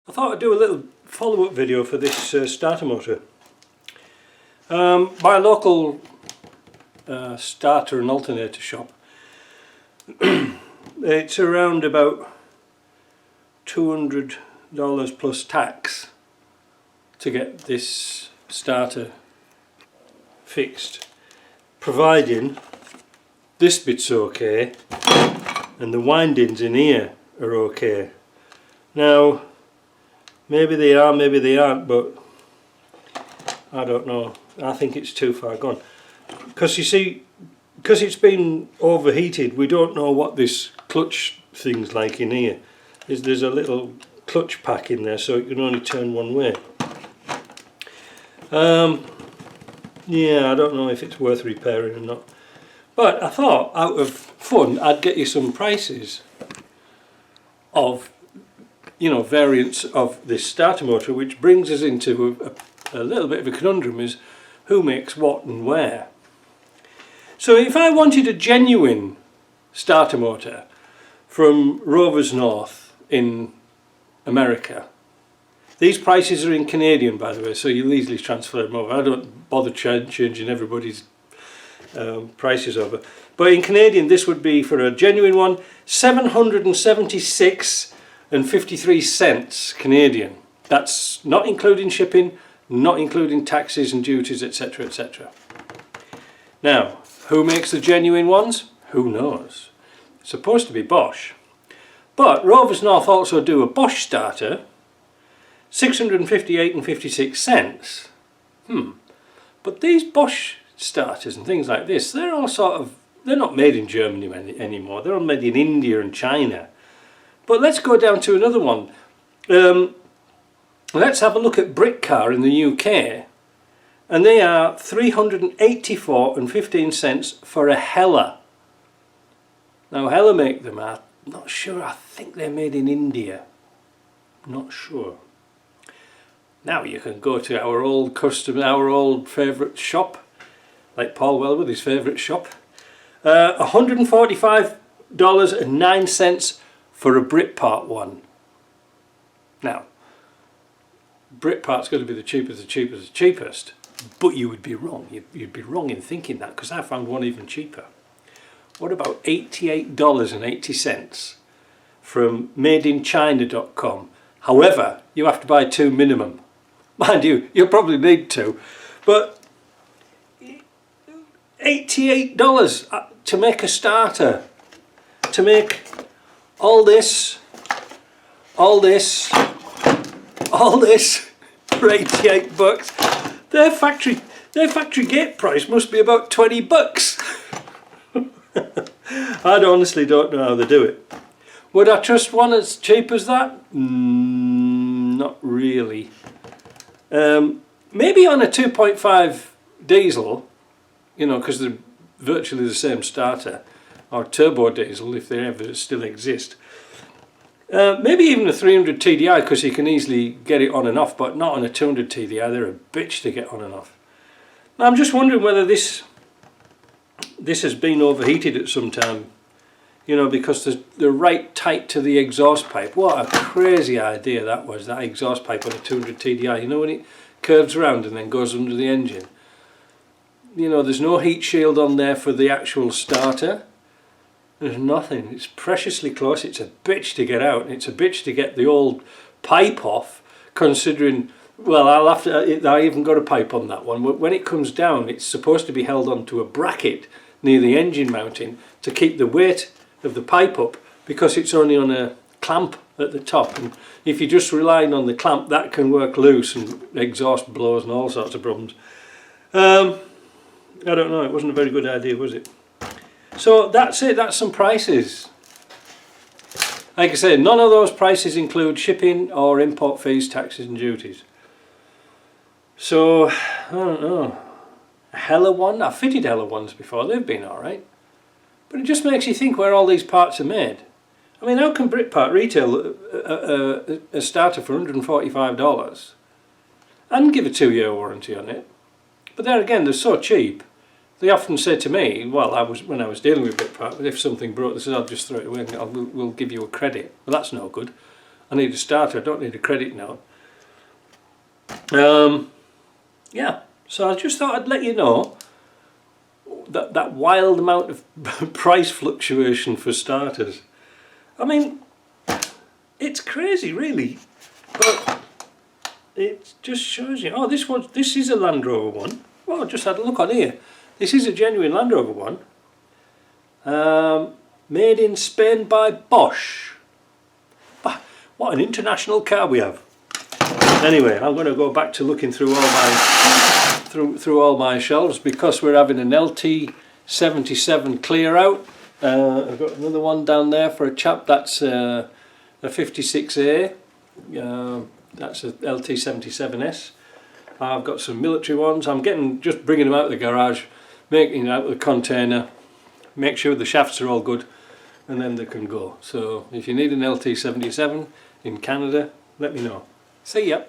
I thought I'd do a little follow-up video for this starter motor. My local starter and alternator shop, it's around about $200 plus tax to get this starter fixed, providing this bit's okay and the windings in here are okay. Now maybe they are, maybe they aren't, but I don't know. I think it's too far gone, because you see, because it's been overheated, we don't know what this clutch thing's like in here. There's a little clutch pack in there, so it can only turn one way. Yeah, I don't know if it's worth repairing or not, but I thought out of fun I'd get you some prices of, you know, variants of this starter motor, which brings us into a little bit of a conundrum, is who makes what and where. So if I wanted a genuine starter motor from Rovers North in America, these prices are in Canadian, by the way, so you'll easily transfer them over. I don't bother changing everybody's prices over, but in Canadian this would be, for a genuine one, $776.53 Canadian. That's not including shipping, not including taxes and duties, etc, etc. Now, who makes the genuine ones? Who knows? It's supposed to be Bosch, but Rovers North also do a Bosch starter, $658.56. But these Bosch starters and things like this, they're all sort of, they're not made in Germany anymore, they're all made in India and China. But let's go down to another one. Let's have a look at Britannica in the UK, and they are $384.15 for a Hella. Now Hella make them, I'm not sure, I think they're made in India, not sure. Now you can go to our old customer, our old favourite shop, like Paul Wellwood, his favourite shop, $145.09 for a Britpart one. Now, Britpart's going to be the cheapest, but you would be wrong. You'd be wrong in thinking that, because I found one even cheaper. What about $88.80 from madeinchina.com? However, you have to buy 2 minimum. Mind you, you'll probably need 2, but $88 to make a starter, to make all this for 88 bucks. Their factory gate price must be about 20 bucks. I honestly don't know how they do it. Would I trust one as cheap as that? Not really. Maybe on a 2.5 diesel, you know, because they're virtually the same starter, or turbo diesel if they ever still exist. Maybe even a 300 TDI, because you can easily get it on and off, but not on a 200 TDI. They're a bitch to get on and off. Now, I'm just wondering whether this has been overheated at some time, you know, because they're right tight to the exhaust pipe. What a crazy idea that was, that exhaust pipe on a 200 TDI. You know, when it curves around and then goes under the engine. You know, there's no heat shield on there for the actual starter. There's nothing. It's preciously close. It's a bitch to get out. It's a bitch to get the old pipe off, considering, well, I even got a pipe on that one. When it comes down, it's supposed to be held onto a bracket near the engine mounting to keep the weight of the pipe up, because it's only on a clamp at the top, and if you're just relying on the clamp, that can work loose and exhaust blows and all sorts of problems. I don't know, it wasn't a very good idea, was it? So that's it, that's some prices. Like I say, none of those prices include shipping or import fees, taxes and duties. So, I don't know. A Hella one? I've fitted Hella ones before, they've been alright. But it just makes you think where all these parts are made. I mean, how can Britpart retail a starter for $145 and give a 2-year warranty on it? But there again, they're so cheap. They often say to me, well, when I was dealing with Britpart, if something broke, they said, I'll just throw it away and we'll give you a credit. Well, that's no good. I need a starter, I don't need a credit note. Yeah, so I just thought I'd let you know that wild amount of price fluctuation for starters. I mean, it's crazy really, but it just shows you. Oh, this is a Land Rover one. Well, I just had a look on here. This is a genuine Land Rover one. Made in Spain by Bosch. What an international car we have. Anyway, I'm going to go back to looking through all my through all my shelves, because we're having an LT77 clear out. I've got another one down there for a chap. That's a 56A. That's a LT77S. I've got some military ones. I'm just bringing them out of the garage, making it out of the container, make sure the shafts are all good, and then they can go. So if you need an LT77 in Canada, let me know. See ya.